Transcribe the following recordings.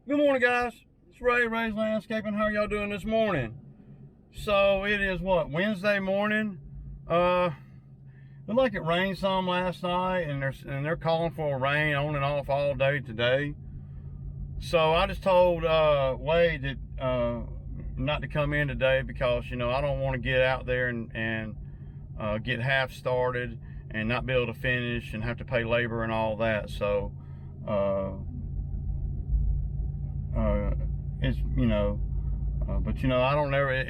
Good morning, guys. It's Ray's Landscaping. How are y'all doing this morning? So it is what, Wednesday morning. Looked like it rained some last night, and they're calling for a rain on and off all day today. So I just told Wade that not to come in today because I don't want to get out there and get half started and not be able to finish and have to pay labor and all that. So it's but I don't ever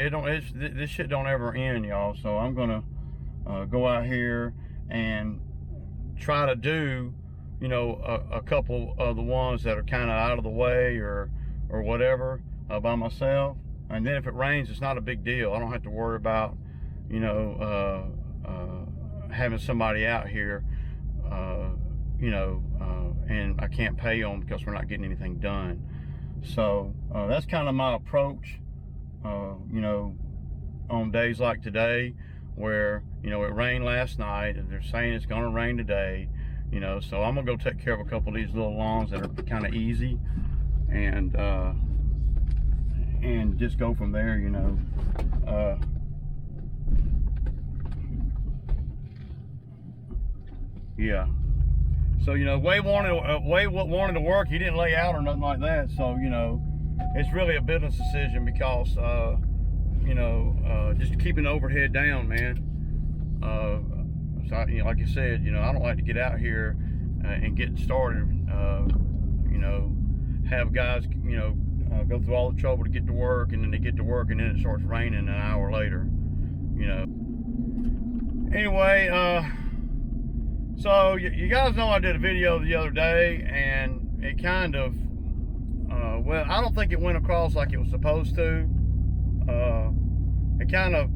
this shit don't ever end, y'all. So I'm gonna go out here and try to do a couple of the ones that are kind of out of the way or whatever by myself. And then if it rains, it's not a big deal. I don't have to worry about having somebody out here and I can't pay them because we're not getting anything done. So that's kind of my approach, on days like today where, it rained last night and they're saying it's going to rain today, so I'm going to go take care of a couple of these little lawns that are kind of easy and just go from there, yeah. So Wade wanted to work. He didn't lay out or nothing like that. So it's really a business decision because just keeping the overhead down, man. So like you said, I don't like to get out here and get started. Have guys go through all the trouble to get to work, and then they get to work, and then it starts raining an hour later. Anyway. So you guys know I did a video the other day, and it kind of, well, I don't think it went across like it was supposed to. It kind of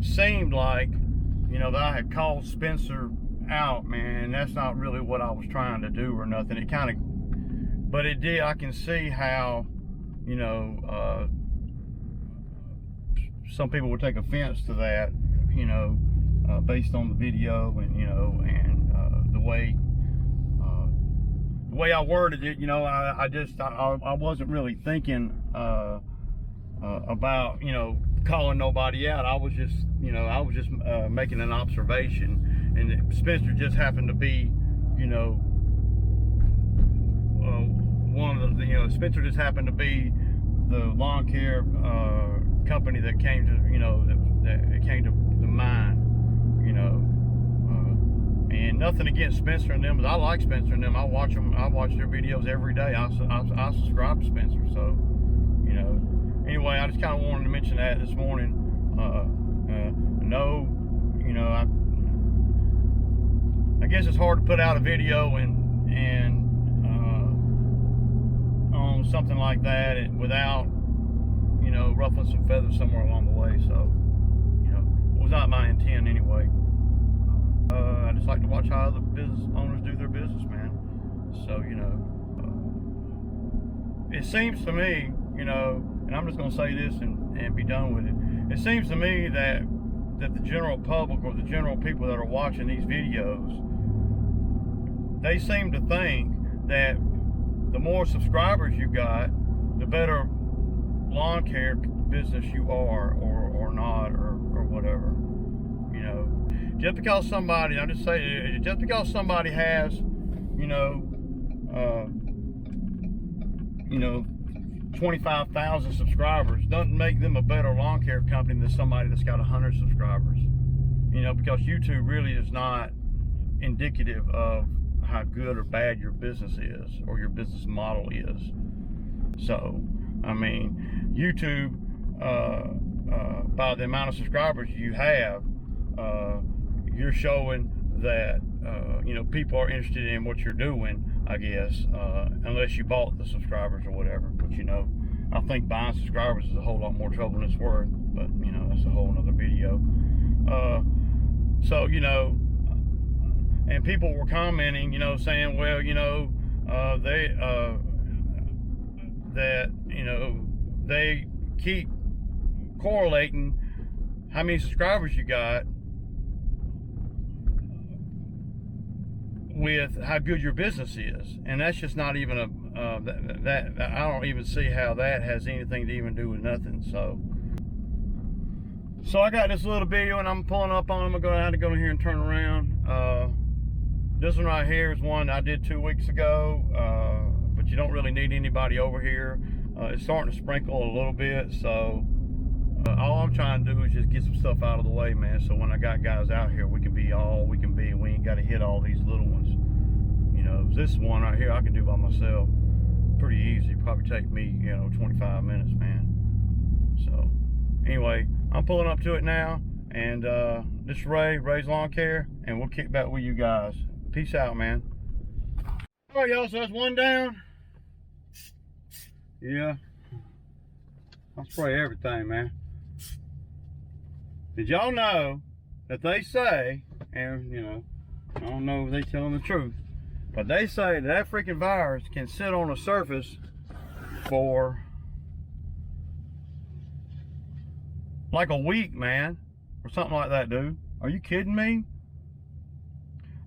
seemed like, that I had called Spencer out, man, and that's not really what I was trying to do or nothing. It kind of, but it did. I can see how, some people would take offense to that, based on the video and the way I worded it. I wasn't really thinking about calling nobody out. I was just making an observation, and Spencer just happened to be one of the Spencer just happened to be the lawn care company that came to that came to mine. And nothing against Spencer and them, but I like Spencer and them. I watch them. I watch their videos every day. I subscribe to Spencer. So, anyway, I just kind of wanted to mention that this morning. I guess it's hard to put out a video and on something like that without ruffling some feathers somewhere along the way. So, it was not my intent anyway. I just like to watch how other business owners do their business, man. So, it seems to me, and I'm just going to say this and be done with it. It seems to me that the general public or the general people that are watching these videos, they seem to think that the more subscribers you got, the better lawn care business you are or not or whatever. Just because somebody, I'm just saying, just because somebody has, 25,000 subscribers doesn't make them a better lawn care company than somebody that's got 100 subscribers. Because YouTube really is not indicative of how good or bad your business is or your business model is. So, I mean, YouTube, by the amount of subscribers you have, you're showing that people are interested in what you're doing, I guess, unless you bought the subscribers or whatever. But I think buying subscribers is a whole lot more trouble than it's worth. But that's a whole other video. So and people were commenting, saying, well, they keep correlating how many subscribers you got with how good your business is, and that's just not even a that I don't even see how that has anything to even do with nothing. So I got this little video, and I'm pulling up on them. I'm gonna have to go in here and turn around. This one right here is one I did 2 weeks ago, but you don't really need anybody over here. It's starting to sprinkle a little bit, so all I'm trying to do is just get some stuff out of the way, man. So when I got guys out here, we can be all we can be. We ain't got to hit all these little ones. You know, this one right here I can do by myself pretty easy. Probably take me, 25 minutes, man. So anyway, I'm pulling up to it now, and this is Ray's Lawn Care, and we'll kick back with you guys. Peace out, man. All right, y'all, so that's one down. Yeah, I'll spray everything, man. Did y'all know that they say, and I don't know if they telling the truth, but they say that freaking virus can sit on a surface for like a week, man, or something like that, dude. Are you kidding me?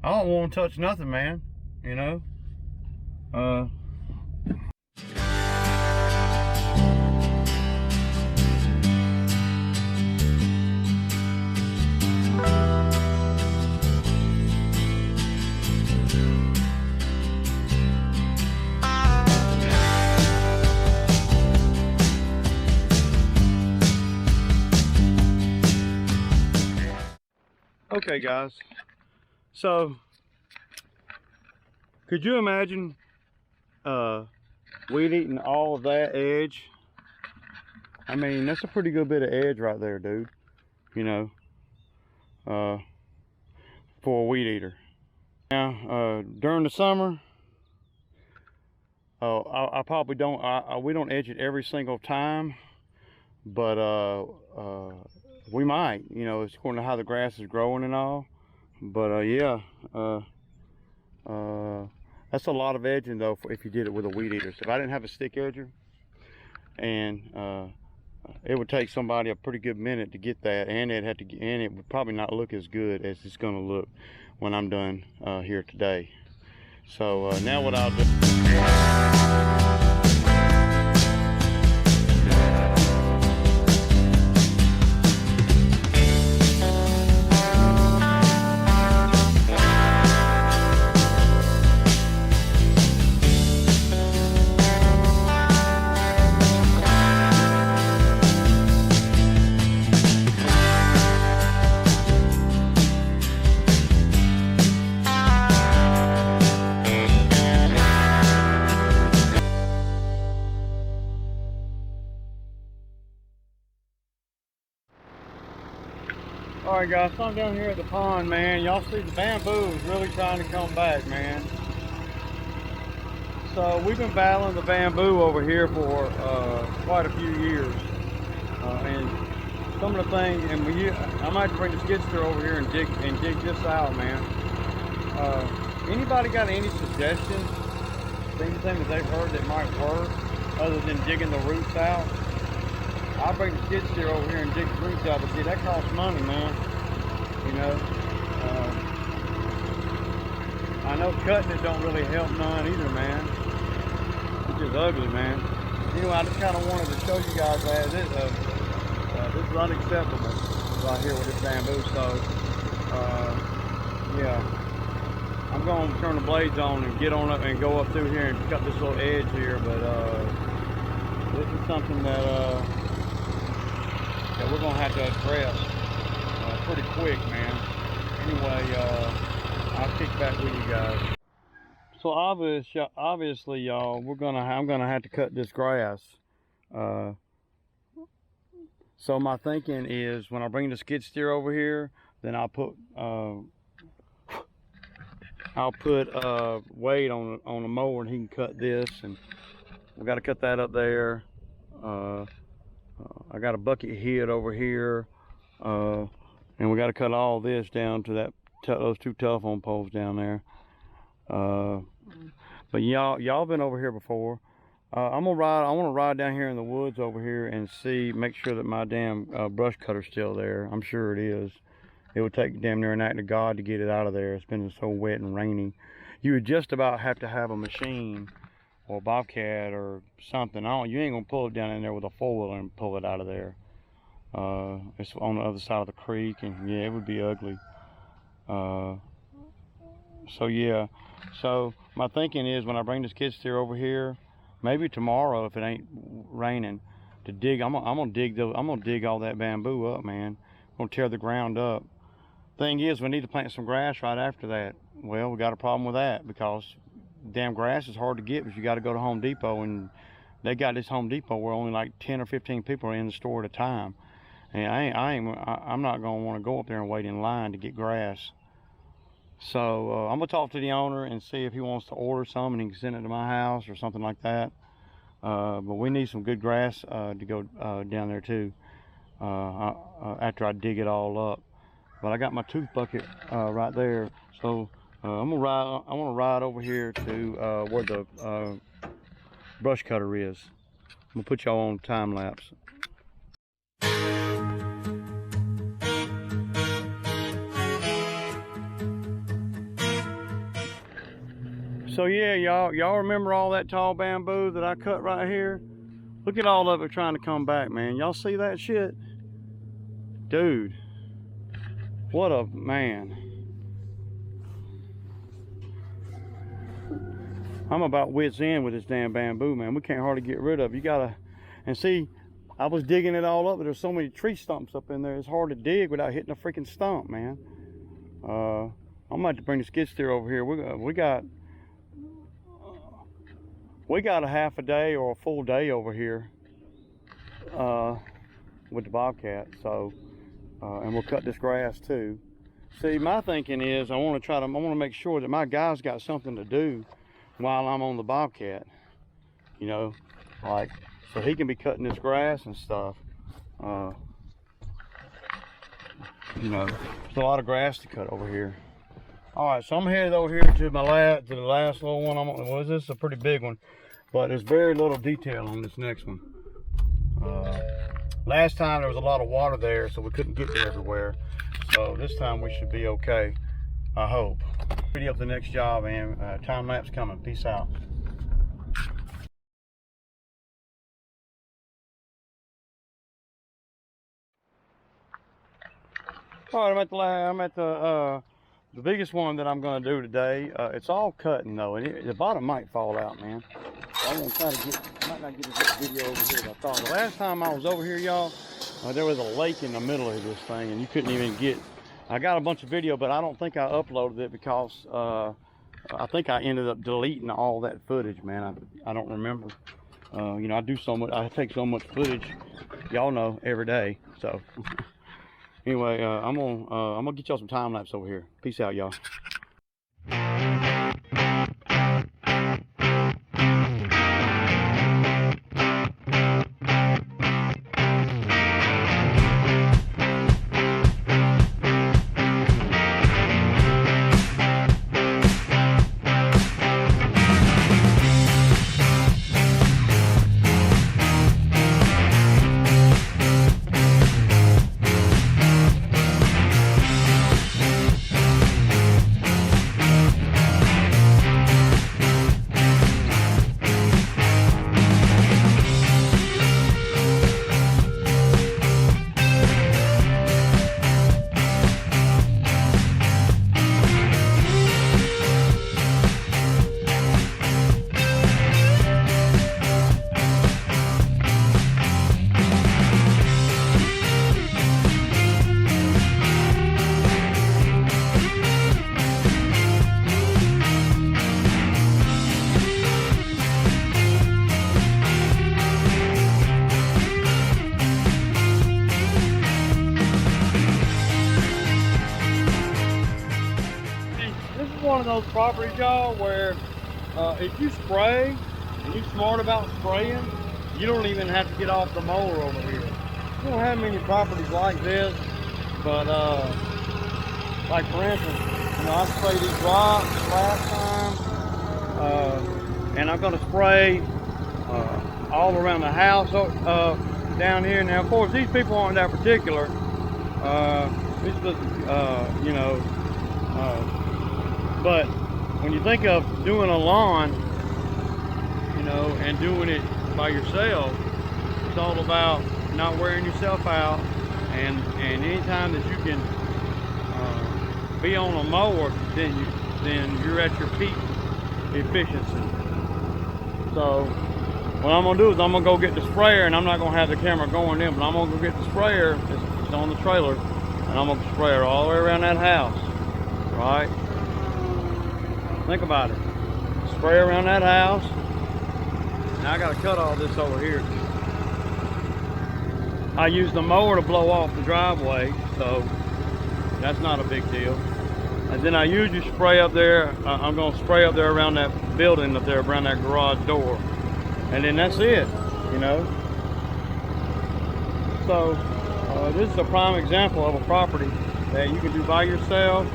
I don't want to touch nothing, man. Okay, guys. So, could you imagine weed eating all of that edge? I mean, that's a pretty good bit of edge right there, dude. For a weed eater. Now, during the summer, I probably don't. We don't edge it every single time, but we might. It's according to how the grass is growing and all. But yeah, that's a lot of edging though if you did it with a weed eater. So if I didn't have a stick edger, and it would take somebody a pretty good minute to get that, and it would probably not look as good as it's going to look when I'm done here today. So now what I'll do. Alright guys, so I'm down here at the pond, man. Y'all see the bamboo is really trying to come back, man. So we've been battling the bamboo over here for quite a few years. And some of the things, and I might bring the skid steer over here and dig this out, man. Anybody got any suggestions? Anything that they've heard that might work other than digging the roots out? I'll bring the skid steer over here and dig the roots out, but see, that costs money, man. I know cutting it don't really help none either, man. It's just ugly, man. Anyway, I just kind of wanted to show you guys that this is unacceptable right here with this bamboo. So, yeah, I'm going to turn the blades on and get on up and go up through here and cut this little edge here. But this is something that we're going to have to address pretty quick, man. Anyway, I'll kick back with you guys. So obviously, y'all, I'm gonna have to cut this grass. So my thinking is, when I bring the skid steer over here, then I'll put Wade on the mower, and he can cut this, and we got to cut that up there. I got a bucket head over here, and we got to cut all this down to those two telephone poles down there. But y'all been over here before. I want to ride down here in the woods over here and make sure that my damn brush cutter's still there. I'm sure it is. It would take damn near an act of God to get it out of there. It's been so wet and rainy. you would just about have to have a machine or a bobcat or something. You ain't gonna pull it down in there with a four-wheeler and pull it out of there. It's on the other side of the creek, and yeah, it would be ugly. So yeah, so my thinking is when I bring this skid steer over here, maybe tomorrow if it ain't raining, to dig. I'm gonna dig all that bamboo up, man. I'm gonna tear the ground up. Thing is, we need to plant some grass right after that. Well, we got a problem with that because damn grass is hard to get, but you got to go to Home Depot, and they got this Home Depot where only like 10 or 15 people are in the store at a time, and I'm not gonna want to go up there and wait in line to get grass. So I'm gonna talk to the owner and see if he wants to order some and he can send it to my house or something like that. But we need some good grass to go down there too after I dig it all up. But I got my tooth bucket right there, so I want to ride over here to where the brush cutter is. I'm gonna put y'all on time lapse. So yeah, y'all remember all that tall bamboo that I cut right here? Look at all of it trying to come back, man. Y'all see that shit? Dude, what a man. I'm about wit's end with this damn bamboo, man. We can't hardly get rid of it. You gotta, and see, I was digging it all up, but there's so many tree stumps up in there, it's hard to dig without hitting a freaking stump, man. I'm gonna have to bring the skid steer over here. We got a half a day or a full day over here with the bobcat, so and we'll cut this grass too. See, my thinking is I want to make sure that my guy's got something to do while I'm on the bobcat, you know, like so he can be cutting this grass and stuff. You know, there's a lot of grass to cut over here. All right, so I'm headed over here to the last little one. Well, this is a pretty big one, but there's very little detail on this next one. Last time there was a lot of water there, so we couldn't get there everywhere. So this time we should be okay, I hope. Video up the next job, man. Time lapse coming. Peace out. All right, I'm at the biggest one that I'm going to do today. It's all cutting though, and the bottom might fall out, man. I'm going to try to I might not get a good video over here as I thought. The last time I was over here, y'all, there was a lake in the middle of this thing, and you couldn't even get. I got a bunch of video, but I don't think I uploaded it because I think I ended up deleting all that footage, man. I don't remember. You know, I take so much footage, y'all know, every day. So anyway, I'm gonna get y'all some time lapse over here. Peace out, y'all. One of those properties, y'all, where if you spray and you're smart about spraying, you don't even have to get off the mower over here. We don't have many properties like this, but like for instance, you know, I sprayed these rocks last time, and I'm going to spray all around the house down here. Now, of course, these people aren't that particular. You know. But when you think of doing a lawn, you know, and doing it by yourself, it's all about not wearing yourself out, and anytime that you can be on a mower, then you're at your peak efficiency. So what I'm gonna do is I'm gonna go get the sprayer, and I'm not gonna have the camera going in, but I'm gonna go get the sprayer. It's on the trailer, and I'm gonna spray it all the way around that house. Right? Think about it. Spray around that house. Now I gotta cut all this over here. I use the mower to blow off the driveway, so that's not a big deal. And then I usually spray up there. I'm gonna spray up there around that building up there, around that garage door. And then that's it, you know. So this is a prime example of a property that you can do by yourself.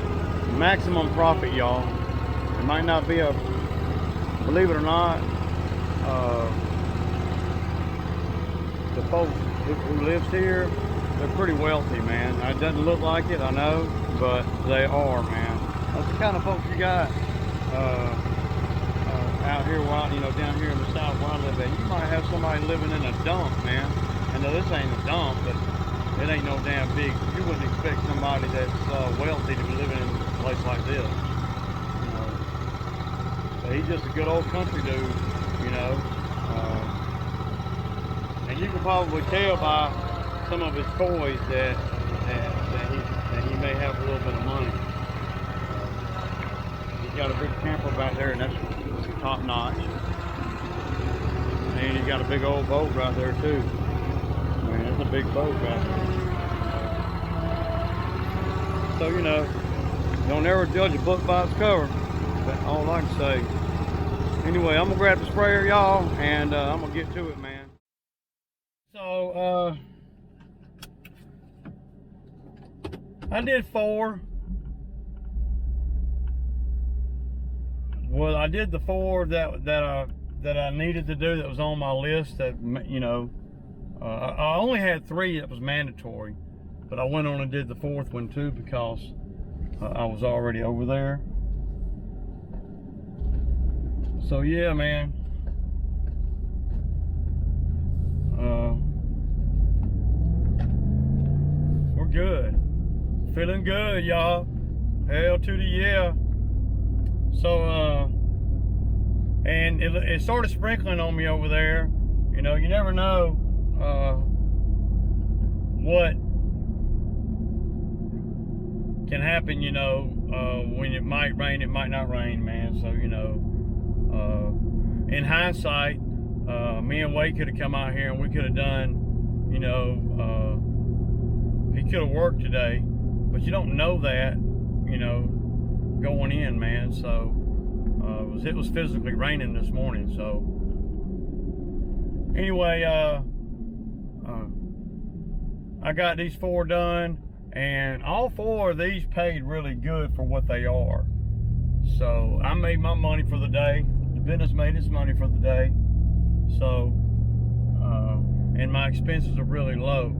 Maximum profit, y'all. It might not be a, believe it or not, the folks who lives here, they're pretty wealthy, man. It doesn't look like it, I know, but they are, man. That's the kind of folks you got out here, you know, down here in the south where I live at. You might have somebody living in a dump, man. I know this ain't a dump, but it ain't no damn big. You wouldn't expect somebody that's wealthy to be living in a place like this. You know, but he's just a good old country dude, you know. And you can probably tell by some of his toys that he may have a little bit of money. He's got a big camper back there, and that's top notch. And he got a big old boat right there too. Man, it's a big boat right there. So, you know, don't ever judge a book by its cover. That's all I can say. Anyway, I'm gonna grab the sprayer, y'all, and I'm gonna get to it, man. So, I did 4. Well, I did the 4 that I needed to do, that was on my list. That, you know, I only had 3 that was mandatory, but I went on and did the 4th one too because I was already over there. So yeah, man. We're good. Feeling good, y'all. Hell to the yeah. So, and it started sprinkling on me over there. You know, you never know what can happen, you know, when it might rain, it might not rain, man. So, you know, in hindsight, me and Wade could have come out here and we could have done, you know, he could have worked today, but you don't know that, you know, going in, man. So it was physically raining this morning. So anyway, I got these 4 done, and all 4 of these paid really good for what they are. So I made my money for the day. The business made its money for the day. So and my expenses are really low.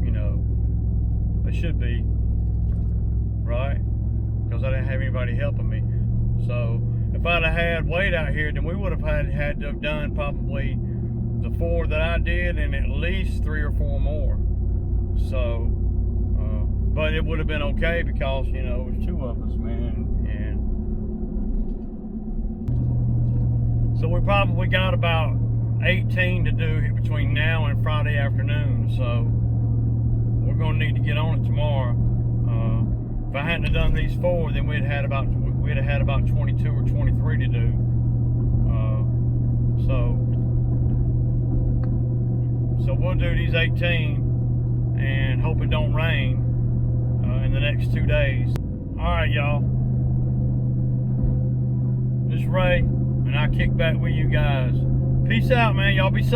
You know, they should be, right? Because I didn't have anybody helping me. So if I'd have had Wade out here, then we would have had to have done probably the 4 that I did, and at least 3 or 4 more. So, but it would have been okay because, you know, it was 2 of us, man. And so we probably got about 18 to do between now and Friday afternoon. So we're going to need to get on it tomorrow. If I hadn't have done these 4, then we'd have had about 22 or 23 to do. So we'll do these 18 and hope it don't rain in the next 2 days. All right, y'all. This is Ray, and I kick back with you guys. Peace out, man. Y'all be safe.